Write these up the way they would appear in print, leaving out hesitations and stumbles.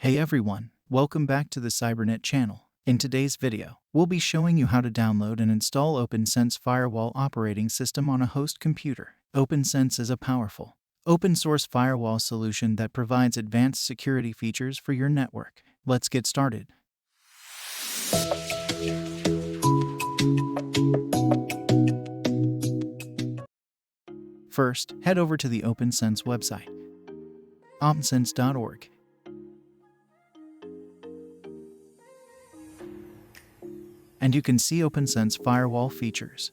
Hey everyone, welcome back to the Cybernet channel. In today's video, we'll be showing you how to download and install OPNsense Firewall operating system on a host computer. OPNsense is a powerful, open-source firewall solution that provides advanced security features for your network. Let's get started. First, head over to the OPNsense website, opnsense.org. And you can see OPNsense Firewall features.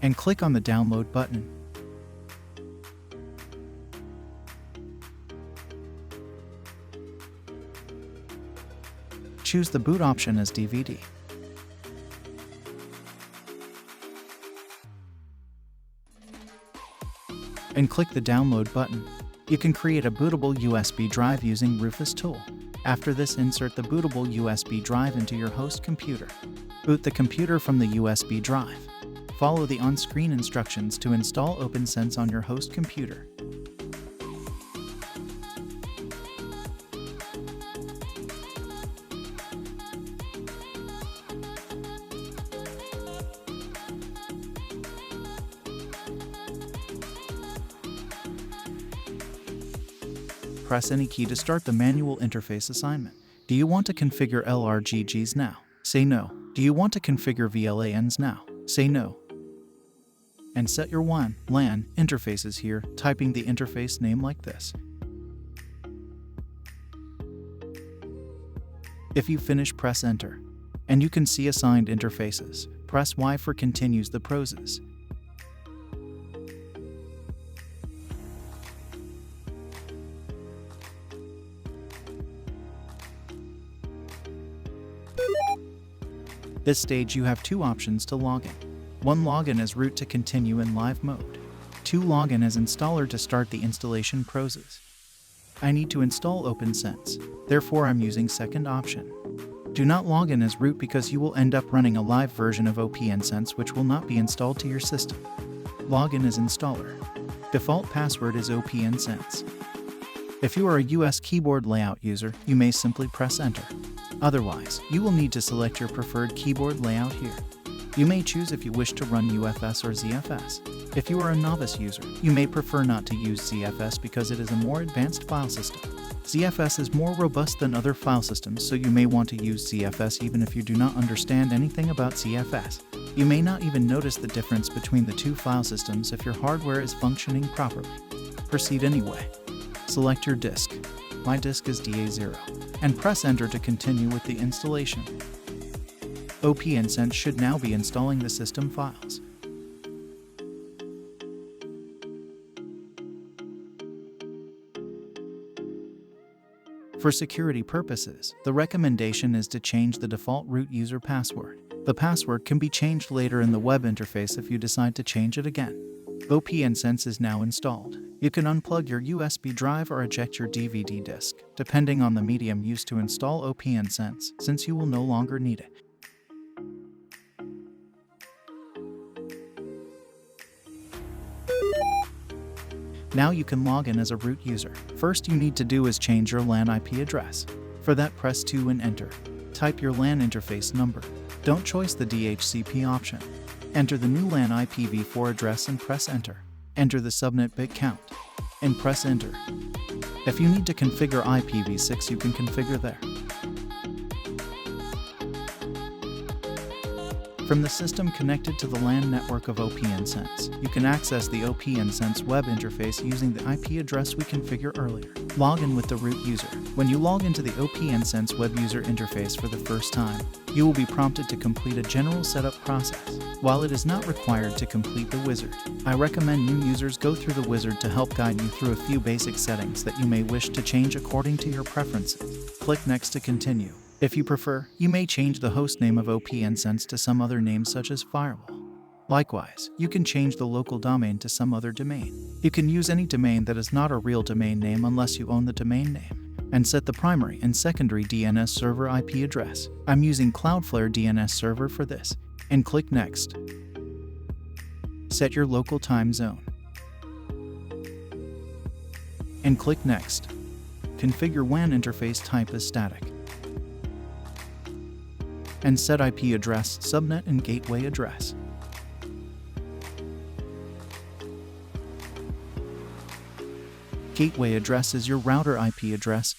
And click on the download button. Choose the boot option as DVD. And click the download button. You can create a bootable USB drive using Rufus tool. After this, insert the bootable USB drive into your host computer. Boot the computer from the USB drive. Follow the on-screen instructions to install OPNsense on your host computer. Press any key to start the manual interface assignment. Do you want to configure LRGGs now? Say no. Do you want to configure VLANs now? Say no. And set your WAN, LAN interfaces here, typing the interface name like this. If you finish, press enter. And you can see assigned interfaces. Press Y for continues the process. This stage you have two options to log in. 1. Login as root to continue in live mode. 2. Login as installer to start the installation process. I need to install OPNsense, therefore I'm using second option. Do not log in as root because you will end up running a live version of OPNsense which will not be installed to your system. Login as installer. Default password is OPNsense. If you are a US keyboard layout user, you may simply press enter. Otherwise, you will need to select your preferred keyboard layout here. You may choose if you wish to run UFS or ZFS. If you are a novice user, you may prefer not to use ZFS because it is a more advanced file system. ZFS is more robust than other file systems, so you may want to use ZFS even if you do not understand anything about ZFS. You may not even notice the difference between the two file systems if your hardware is functioning properly. Proceed anyway. Select your disk. My disk is DA0. And press enter to continue with the installation. OPNsense should now be installing the system files. For security purposes, the recommendation is to change the default root user password. The password can be changed later in the web interface if you decide to change it again. OPNsense is now installed. You can unplug your USB drive or eject your DVD disk, depending on the medium used to install OPNsense, since you will no longer need it. Now you can log in as a root user. First you need to do is change your LAN IP address. For that, press 2 and enter. Type your LAN interface number. Don't choose the DHCP option. Enter the new LAN IPv4 address and press enter. Enter the subnet bit count and press enter. If you need to configure IPv6, you can configure there. From the system connected to the LAN network of OPNsense, you can access the OPNsense web interface using the IP address we configured earlier. Log in with the root user. When you log into the OPNsense web user interface for the first time, you will be prompted to complete a general setup process. While it is not required to complete the wizard, I recommend new users go through the wizard to help guide you through a few basic settings that you may wish to change according to your preferences. Click Next to continue. If you prefer, you may change the host name of OPNsense to some other name such as Firewall. Likewise, you can change the local domain to some other domain. You can use any domain that is not a real domain name unless you own the domain name. and set the primary and secondary DNS server IP address. I'm using Cloudflare DNS server for this, and click Next. Set your local time zone, and click Next. Configure WAN interface type as static, and set IP address, subnet, and gateway address. Gateway address is your router IP address.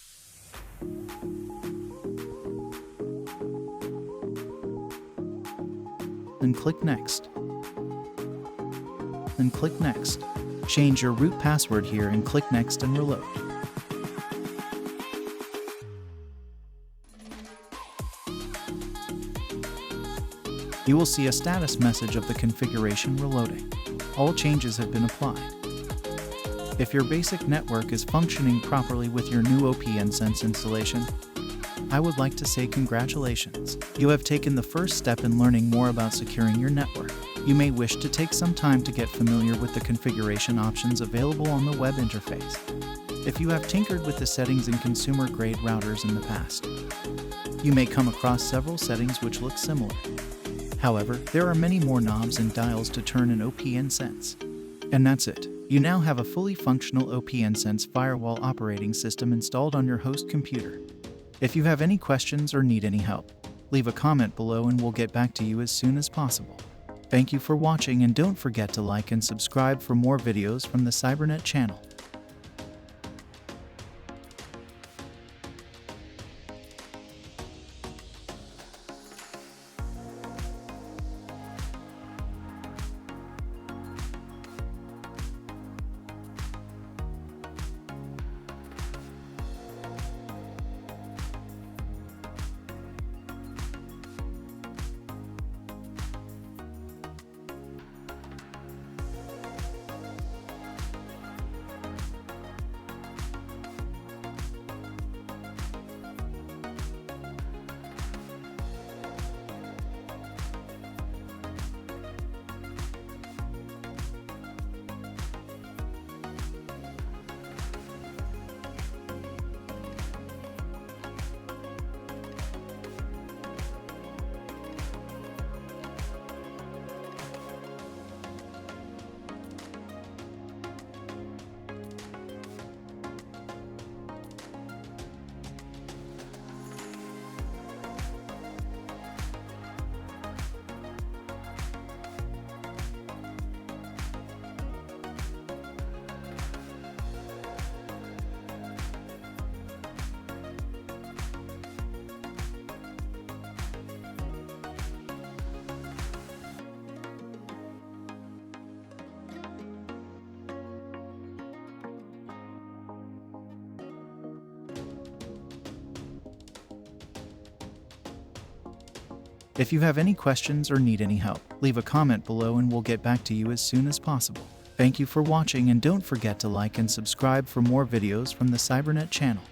Then click Next. Then click Next. Change your root password here and click Next and reload. You will see a status message of the configuration reloading. All changes have been applied. If your basic network is functioning properly with your new OPNsense installation, I would like to say congratulations. You have taken the first step in learning more about securing your network. You may wish to take some time to get familiar with the configuration options available on the web interface. If you have tinkered with the settings in consumer-grade routers in the past, you may come across several settings which look similar. However, there are many more knobs and dials to turn in OPNsense. And that's it. You now have a fully functional OPNsense Firewall operating system installed on your host computer. If you have any questions or need any help, leave a comment below and we'll get back to you as soon as possible. Thank you for watching, and don't forget to like and subscribe for more videos from the Cybernet channel. If you have any questions or need any help, leave a comment below and we'll get back to you as soon as possible. Thank you for watching, and don't forget to like and subscribe for more videos from the Cybernet channel.